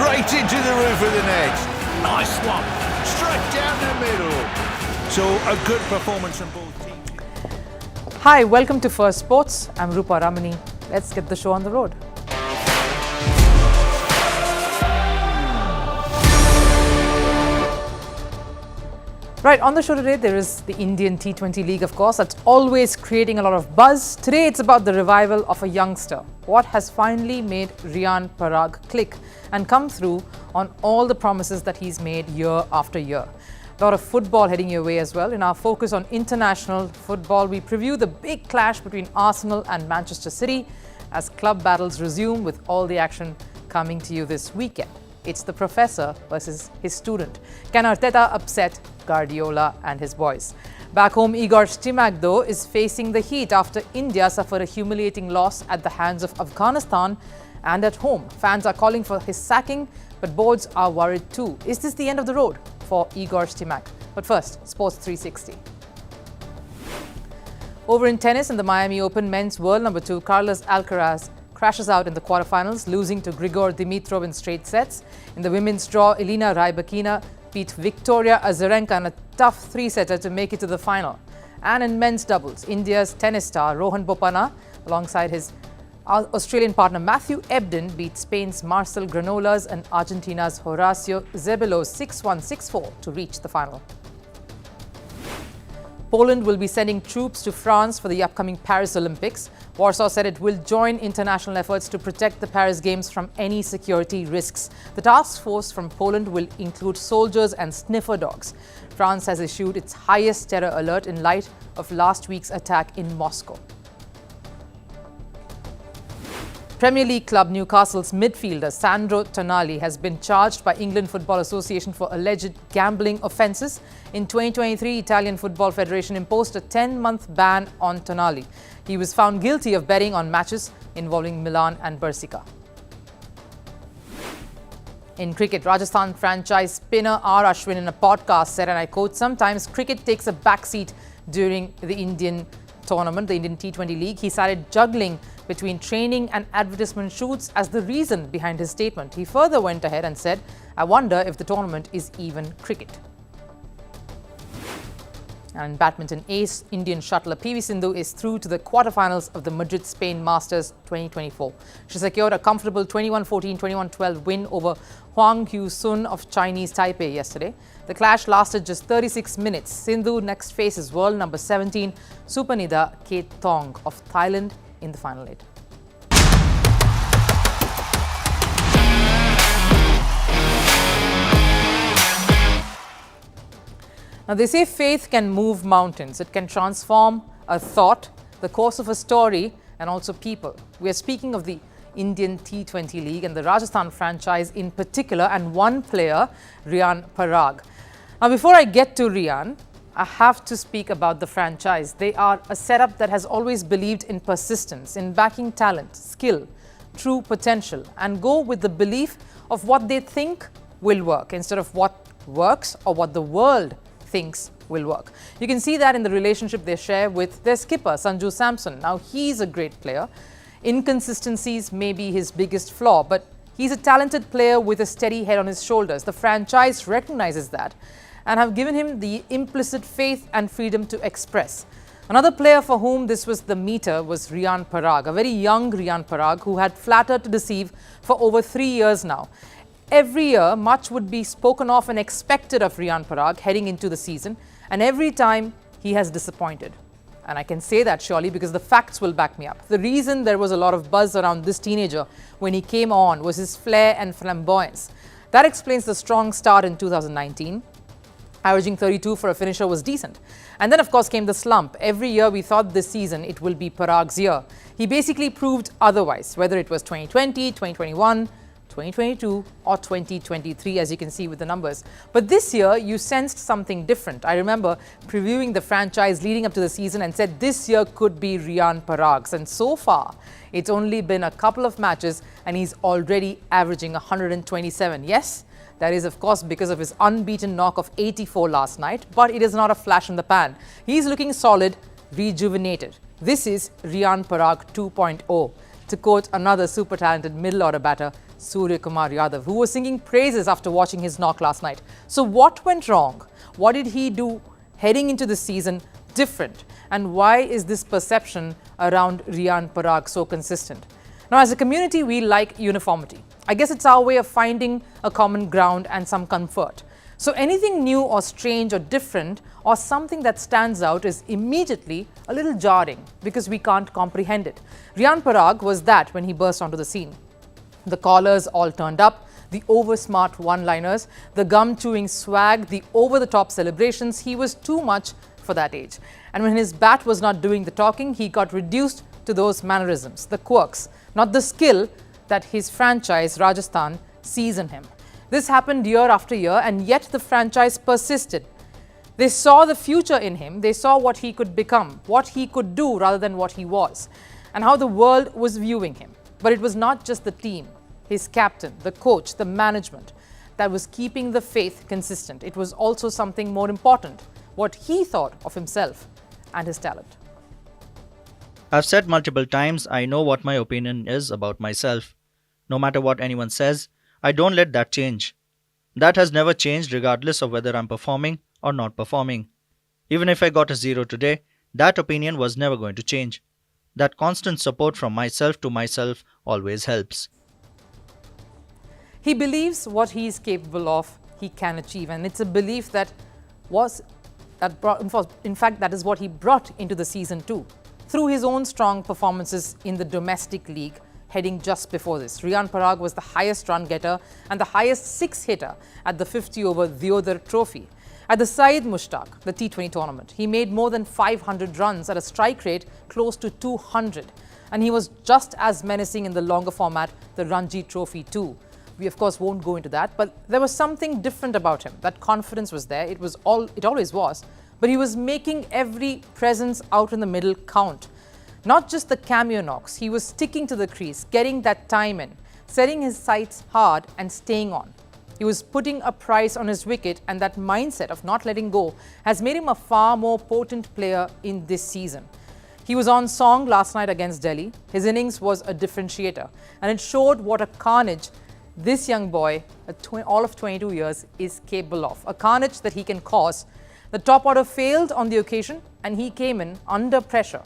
straight into the roof of the net. Nice one. Straight down the middle. So a good performance from both teams. Hi, welcome to Firstpost. I'm Rupha Ramani. Let's get the show on the road. Right, on the show today, there is the Indian T20 League, of course. That's always creating a lot of buzz. Today, it's about the revival of a youngster. What has finally made Riyan Parag click and come through on all the promises that he's made year after year. A lot of football heading your way as well. In our focus on international football, we preview the big clash between Arsenal and Manchester City as club battles resume, with all the action coming to you this weekend. It's the professor versus his student. Can Arteta upset Guardiola and his boys? Back home, Igor Stimac, though, is facing the heat after India suffered a humiliating loss at the hands of Afghanistan. And at home, fans are calling for his sacking, but boards are worried too. Is this the end of the road for Igor Stimac? But first, Sports 360. Over in tennis, in the Miami Open men's world number 2, Carlos Alcaraz crashes out in the quarterfinals, losing to Grigor Dimitrov in straight sets. In the women's draw, Elena Rybakina beat Victoria Azarenka in a tough 3-setter to make it to the final. And in men's doubles, India's tennis star Rohan Bopanna, alongside his Australian partner Matthew Ebden, beat Spain's Marcel Granollers and Argentina's Horacio Zeballos 6-1, 6-4 to reach the final. Poland will be sending troops to France for the upcoming Paris Olympics. Warsaw said it will join international efforts to protect the Paris Games from any security risks. The task force from Poland will include soldiers and sniffer dogs. France has issued its highest terror alert in light of last week's attack in Moscow. Premier League club Newcastle's midfielder Sandro Tonali has been charged by England Football Association for alleged gambling offences. In 2023, Italian Football Federation imposed a 10-month ban on Tonali. He was found guilty of betting on matches involving Milan and Bersica. In cricket, Rajasthan franchise spinner R. Ashwin in a podcast said, and I quote, "Sometimes cricket takes a backseat during the Indian tournament, the Indian T20 League." He cited juggling between training and advertisement shoots as the reason behind his statement. He further went ahead and said, "I wonder if the tournament is even cricket." And badminton ace Indian shuttler PV Sindhu is through to the quarterfinals of the Madrid, Spain Masters 2024. She secured a comfortable 21-14, 21-12 win over Huang Hu-sun of Chinese Taipei yesterday. The clash lasted just 36 minutes. Sindhu next faces world number 17 Supanida Ketong of Thailand in the final 8. Now, they say faith can move mountains. It can transform a thought, the course of a story, and also people. We are speaking of the Indian T20 League and the Rajasthan franchise in particular, and one player, Riyan Parag. Now, before I get to Riyan, I have to speak about the franchise. They are a setup that has always believed in persistence, in backing talent, skill, true potential, and go with the belief of what they think will work instead of what works or what the world thinks will work. You can see that in the relationship they share with their skipper, Sanju Samson. Now, he's a great player. Inconsistencies may be his biggest flaw, but he's a talented player with a steady head on his shoulders. The franchise recognizes that and have given him the implicit faith and freedom to express. Another player for whom this was the meter was Riyan Parag, a very young Riyan Parag who had flattered to deceive for over 3 years now. Every year, much would be spoken of and expected of Riyan Parag heading into the season, and every time he has disappointed. And I can say that surely because the facts will back me up. The reason there was a lot of buzz around this teenager when he came on was his flair and flamboyance. That explains the strong start in 2019. Averaging 32 for a finisher was decent. And then, of course, came the slump. Every year we thought this season it will be Parag's year. He basically proved otherwise, whether it was 2020, 2021, 2022 or 2023, as you can see with the numbers. But this year, you sensed something different. I remember previewing the franchise leading up to the season and said this year could be Riyan Parag's. And so far, it's only been a couple of matches and he's already averaging 127. Yes, that is, of course, because of his unbeaten knock of 84 last night, but it is not a flash in the pan. He's looking solid, rejuvenated. This is Riyan Parag 2.0. to quote another super talented middle order batter, Surya Kumar Yadav, who was singing praises after watching his knock last night. So what went wrong? What did he do heading into the season different? And why is this perception around Riyan Parag so consistent? Now, as a community, we like uniformity. I guess it's our way of finding a common ground and some comfort. So anything new or strange or different or something that stands out is immediately a little jarring because we can't comprehend it. Riyan Parag was that when he burst onto the scene. The collars all turned up, the over-smart one-liners, the gum-chewing swag, the over-the-top celebrations. He was too much for that age. And when his bat was not doing the talking, he got reduced to those mannerisms, the quirks, not the skill that his franchise, Rajasthan, sees in him. This happened year after year, and yet the franchise persisted. They saw the future in him. They saw what he could become, what he could do rather than what he was, and how the world was viewing him. But it was not just the team, his captain, the coach, the management that was keeping the faith consistent. It was also something more important, what he thought of himself and his talent. I've said multiple times, I know what my opinion is about myself. No matter what anyone says, I don't let that change. That has never changed regardless of whether I'm performing or not performing. Even if I got a 0 today, that opinion was never going to change. That constant support from myself to myself always helps. He believes what he is capable of, he can achieve, and it's a belief that in fact, that is what he brought into the season too. Through his own strong performances in the domestic league, heading just before this, Riyan Parag was the highest run getter and the highest six hitter at the 50-over Deodhar Trophy. At the Syed Mushtaq, the T20 tournament, he made more than 500 runs at a strike rate close to 200. And he was just as menacing in the longer format, the Ranji Trophy too. We of course won't go into that, but there was something different about him. That confidence was there, it always was, but he was making every presence out in the middle count. Not just the cameo knocks, he was sticking to the crease, getting that time in, setting his sights hard and staying on. He was putting a price on his wicket, and that mindset of not letting go has made him a far more potent player in this season. He was on song last night against Delhi. His innings was a differentiator, and it showed what a carnage this young boy, all of 22 years, is capable of. A carnage that he can cause. The top order failed on the occasion, and he came in under pressure.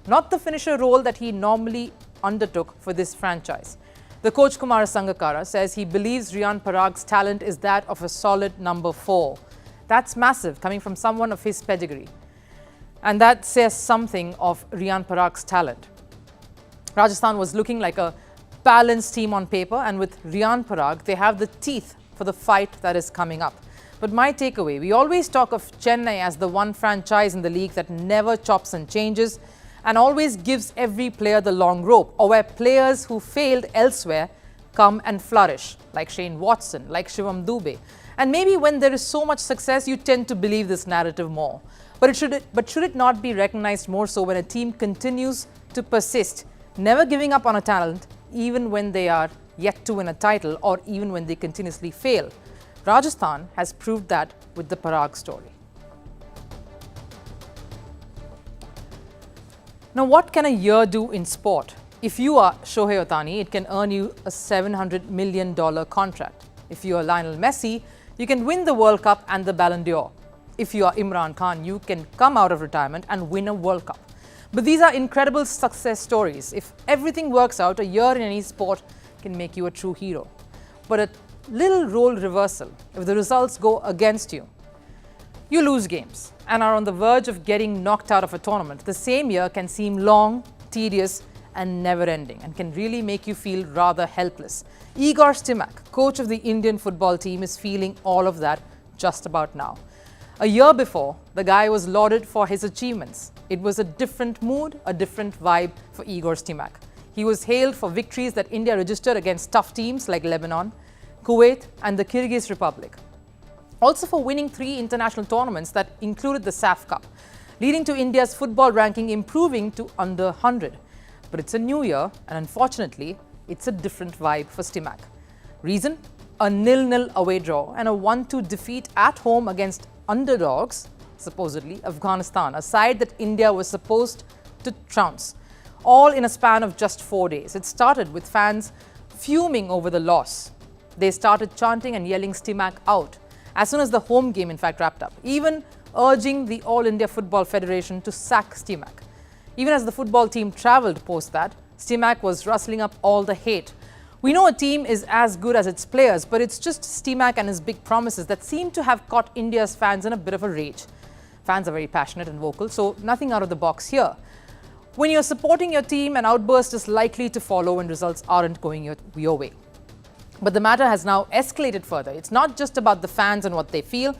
Not the finisher role that he normally undertook for this franchise. The coach Kumar Sangakkara says he believes Riyan Parag's talent is that of a solid number 4. That's massive coming from someone of his pedigree. And that says something of Riyan Parag's talent. Rajasthan was looking like a balanced team on paper, and with Riyan Parag, they have the teeth for the fight that is coming up. But my takeaway, we always talk of Chennai as the one franchise in the league that never chops and changes and always gives every player the long rope, or where players who failed elsewhere come and flourish, like Shane Watson, like Shivam Dube. And maybe when there is so much success, you tend to believe this narrative more. But should it not be recognized more so when a team continues to persist, never giving up on a talent, even when they are yet to win a title or even when they continuously fail? Rajasthan has proved that with the Parag story. Now, what can a year do in sport? If you are Shohei Ohtani, it can earn you a $700 million contract. If you are Lionel Messi, you can win the World Cup and the Ballon d'Or. If you are Imran Khan, you can come out of retirement and win a World Cup. But these are incredible success stories. If everything works out, a year in any sport can make you a true hero. But a little role reversal, if the results go against you, you lose games and are on the verge of getting knocked out of a tournament. The same year can seem long, tedious, and never-ending, and can really make you feel rather helpless. Igor Stimac, coach of the Indian football team, is feeling all of that just about now. A year before, the guy was lauded for his achievements. It was a different mood, a different vibe for Igor Stimac. He was hailed for victories that India registered against tough teams like Lebanon, Kuwait, and the Kyrgyz Republic. Also for winning 3 international tournaments that included the SAF Cup, leading to India's football ranking improving to under 100. But it's a new year, and unfortunately, it's a different vibe for Stimac. Reason? A 0-0 away draw and a 1-2 defeat at home against underdogs, supposedly Afghanistan, a side that India was supposed to trounce. all in a span of just 4 days. It started with fans fuming over the loss. They started chanting and yelling Stimac out as soon as the home game in fact wrapped up, even urging the All India Football Federation to sack Stimac. Even as the football team travelled post that, Stimac was rustling up all the hate. We know a team is as good as its players, but it's just Stimac and his big promises that seem to have caught India's fans in a bit of a rage. Fans are very passionate and vocal, so nothing out of the box here. When you're supporting your team, an outburst is likely to follow when results aren't going your way. But the matter has now escalated further. It's not just about the fans and what they feel,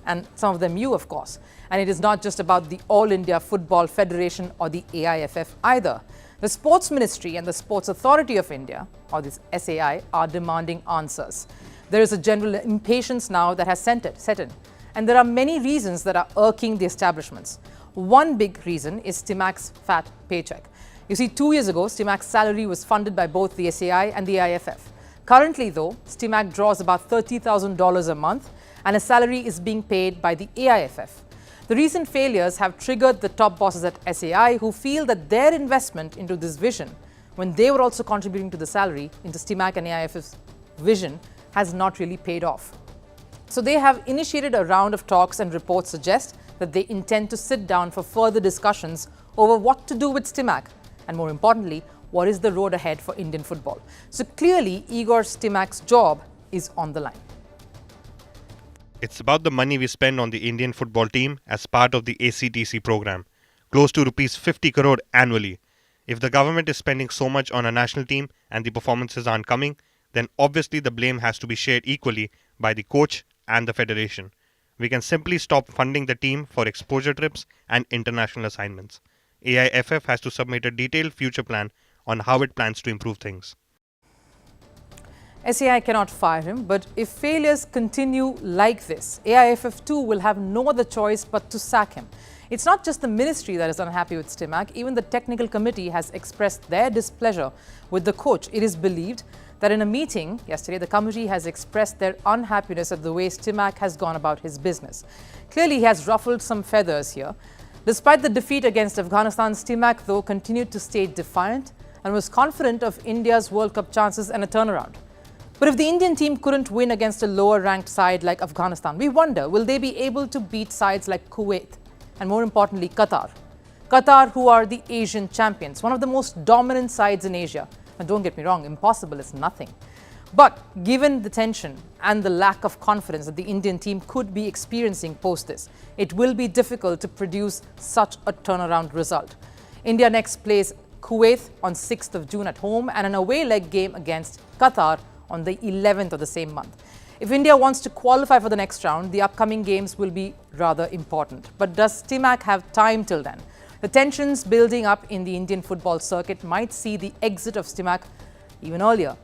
and some of them you, of course. And it is not just about the All India Football Federation or the AIFF either. The Sports Ministry and the Sports Authority of India, or this SAI, are demanding answers. There is a general impatience now that has set in. And there are many reasons that are irking the establishments. One big reason is Stimac's fat paycheck. You see, 2 years ago, Stimac's salary was funded by both the SAI and the AIFF. Currently, though, Stimac draws about $30,000 a month, and his salary is being paid by the AIFF. The recent failures have triggered the top bosses at SAI, who feel that their investment into this vision, when they were also contributing to the salary into Stimac and AIFF's vision, has not really paid off. So they have initiated a round of talks, and reports suggest that they intend to sit down for further discussions over what to do with Stimac, and more importantly, what is the road ahead for Indian football. So clearly, Igor Stimac's job is on the line. It's about the money we spend on the Indian football team as part of the ACTC program, close to rupees 50 crore annually. If the government is spending so much on a national team and the performances aren't coming, then obviously the blame has to be shared equally by the coach and the federation. We can simply stop funding the team for exposure trips and international assignments. AIFF has to submit a detailed future plan on how it plans to improve things. SAI cannot fire him, but if failures continue like this, AIFF too will have no other choice but to sack him. It's not just the ministry that is unhappy with Stimac. Even the technical committee has expressed their displeasure with the coach. It is believed that in a meeting yesterday, the committee has expressed their unhappiness at the way Stimac has gone about his business. Clearly, he has ruffled some feathers here. Despite the defeat against Afghanistan, Stimac, though, continued to stay defiant and was confident of India's World Cup chances and a turnaround. But if the Indian team couldn't win against a lower-ranked side like Afghanistan, we wonder, will they be able to beat sides like Kuwait and, more importantly, Qatar? Qatar, who are the Asian champions, one of the most dominant sides in Asia. And don't get me wrong, impossible is nothing. But given the tension and the lack of confidence that the Indian team could be experiencing post this, it will be difficult to produce such a turnaround result. India next plays Kuwait on 6th of June at home and an away leg game against Qatar on the 11th of the same month. If India wants to qualify for the next round, the upcoming games will be rather important. But does Stimac have time till then? The tensions building up in the Indian football circuit might see the exit of Stimac even earlier.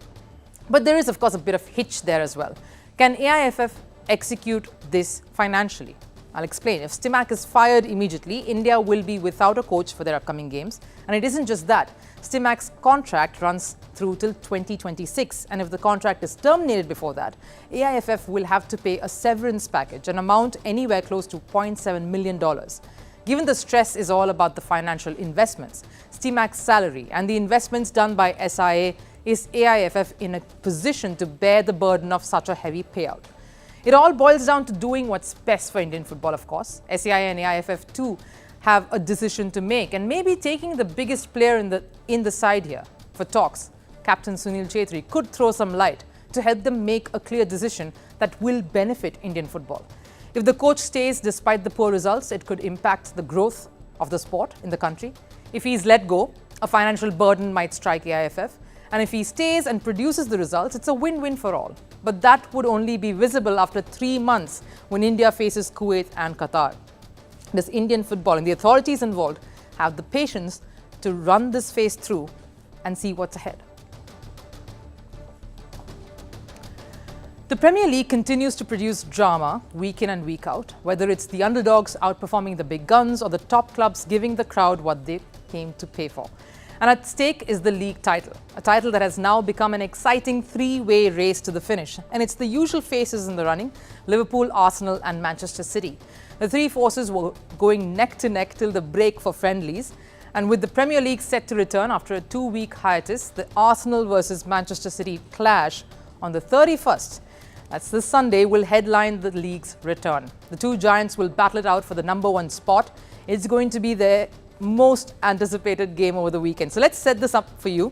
But there is, of course, a bit of hitch there as well. Can AIFF execute this financially? I'll explain. If Stimac is fired immediately, India will be without a coach for their upcoming games. And it isn't just that. Stimac's contract runs through till 2026. And if the contract is terminated before that, AIFF will have to pay a severance package, an amount anywhere close to $0.7 million. Given the stress is all about the financial investments, Stimac's salary and the investments done by SIA, is AIFF in a position to bear the burden of such a heavy payout? It all boils down to doing what's best for Indian football, of course. SAI and AIFF too have a decision to make, and maybe taking the biggest player in the side here for talks, Captain Sunil Chhetri, could throw some light to help them make a clear decision that will benefit Indian football. If the coach stays despite the poor results, it could impact the growth of the sport in the country. If he's let go, a financial burden might strike AIFF. And if he stays and produces the results, it's a win-win for all. But that would only be visible after 3 months when India faces Kuwait and Qatar. Does Indian football and the authorities involved have the patience to run this phase through and see what's ahead? The Premier League continues to produce drama week in and week out, whether it's the underdogs outperforming the big guns or the top clubs giving the crowd what they came to pay for. And at stake is the league title, a title that has now become an exciting three-way race to the finish. And it's the usual faces in the running: Liverpool, Arsenal and Manchester City. The three forces were going neck to neck till the break for friendlies. And with the Premier League set to return after a 2-week hiatus, the Arsenal versus Manchester City clash on the 31st, that's this Sunday, will headline the league's return. The two giants will battle it out for the number 1 spot. It's going to be their most anticipated game over the weekend. So let's set this up for you.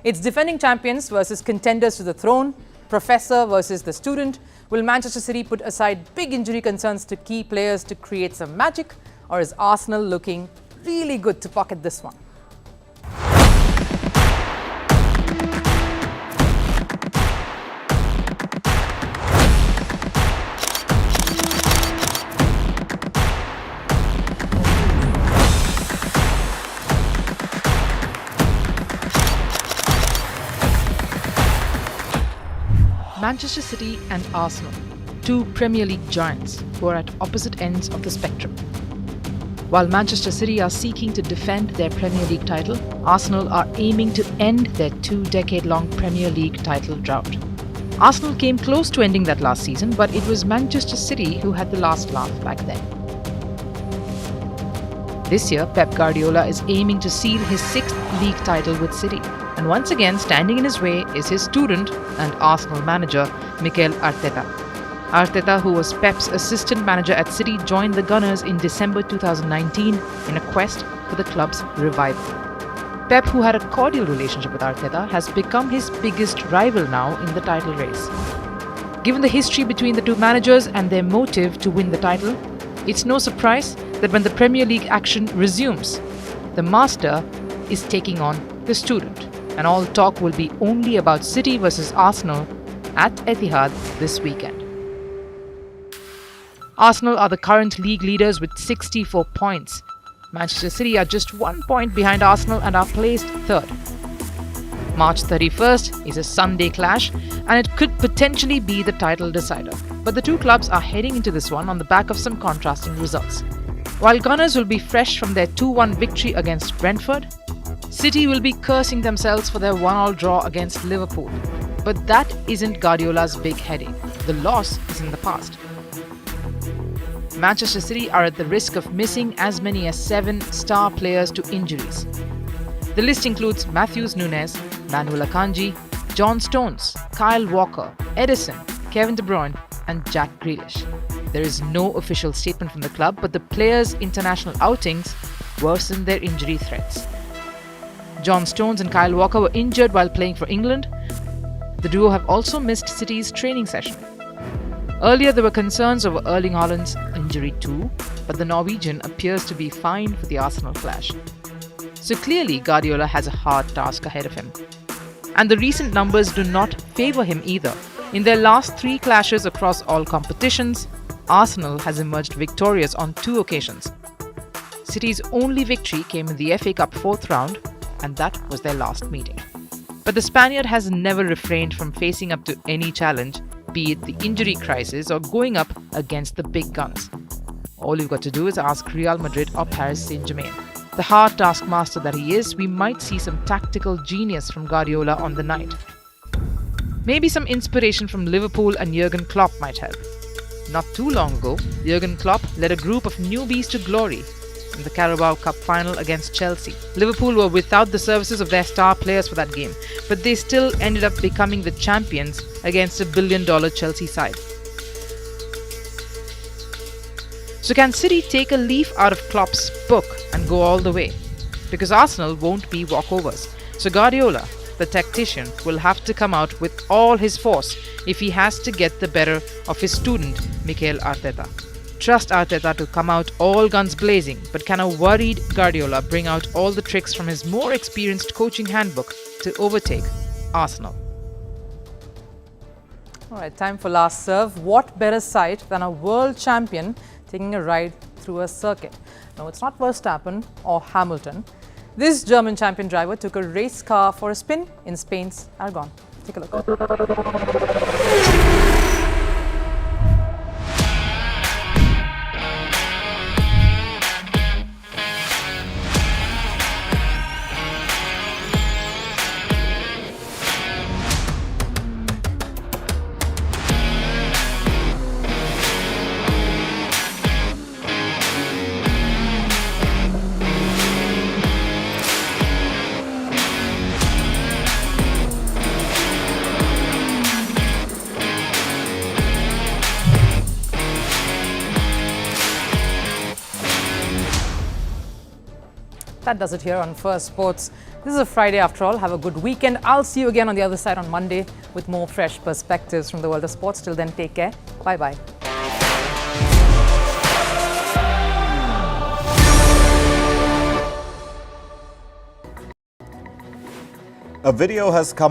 It's defending champions versus contenders to the throne, professor versus the student. Will Manchester City put aside big injury concerns to key players to create some magic, or is Arsenal looking really good to pocket this one? Manchester City and Arsenal, two Premier League giants who are at opposite ends of the spectrum. While Manchester City are seeking to defend their Premier League title, Arsenal are aiming to end their 2-decade-long Premier League title drought. Arsenal came close to ending that last season, but it was Manchester City who had the last laugh back then. This year, Pep Guardiola is aiming to seal his 6th league title with City. And once again, standing in his way is his student and Arsenal manager, Mikel Arteta. Arteta, who was Pep's assistant manager at City, joined the Gunners in December 2019 in a quest for the club's revival. Pep, who had a cordial relationship with Arteta, has become his biggest rival now in the title race. Given the history between the two managers and their motive to win the title, it's no surprise that when the Premier League action resumes, the master is taking on the student. And all talk will be only about City versus Arsenal at Etihad this weekend. Arsenal are the current league leaders with 64 points. Manchester City are just 1 point behind Arsenal and are placed 3rd. March 31st is a Sunday clash, and it could potentially be the title decider. But the two clubs are heading into this one on the back of some contrasting results. While Gunners will be fresh from their 2-1 victory against Brentford, City will be cursing themselves for their 1-1 draw against Liverpool. But that isn't Guardiola's big headache. The loss is in the past. Manchester City are at the risk of missing as many as 7 star players to injuries. The list includes Matheus Nunes, Manuel Akanji, John Stones, Kyle Walker, Edison, Kevin De Bruyne and Jack Grealish. There is no official statement from the club, but the players' international outings worsen their injury threats. John Stones and Kyle Walker were injured while playing for England. The duo have also missed City's training session. Earlier, there were concerns over Erling Haaland's injury too, but the Norwegian appears to be fine for the Arsenal clash. So clearly, Guardiola has a hard task ahead of him. And the recent numbers do not favour him either. In their last 3 clashes across all competitions, Arsenal has emerged victorious on 2 occasions. City's only victory came in the FA Cup 4th round, and that was their last meeting. But the Spaniard has never refrained from facing up to any challenge, be it the injury crisis or going up against the big guns. All you've got to do is ask Real Madrid or Paris Saint-Germain. The hard taskmaster that he is, we might see some tactical genius from Guardiola on the night. Maybe some inspiration from Liverpool and Jurgen Klopp might help. Not too long ago, Jurgen Klopp led a group of newbies to glory in the Carabao Cup final against Chelsea. Liverpool were without the services of their star players for that game, but they still ended up becoming the champions against a billion-dollar Chelsea side. So can City take a leaf out of Klopp's book and go all the way? Because Arsenal won't be walkovers. So Guardiola, the tactician, will have to come out with all his force if he has to get the better of his student, Mikel Arteta. Trust Arteta to come out all guns blazing, but can a worried Guardiola bring out all the tricks from his more experienced coaching handbook to overtake Arsenal? Alright, time for last serve. What better sight than a world champion taking a ride through a circuit? No, it's not Verstappen or Hamilton. This German champion driver took a race car for a spin in Spain's Aragon. Take a look. That does it here on Firstpost. This is a Friday after all. Have a good weekend. I'll see you again on the other side on Monday with more fresh perspectives from the world of sports. Till then, take care. Bye-bye. A video has come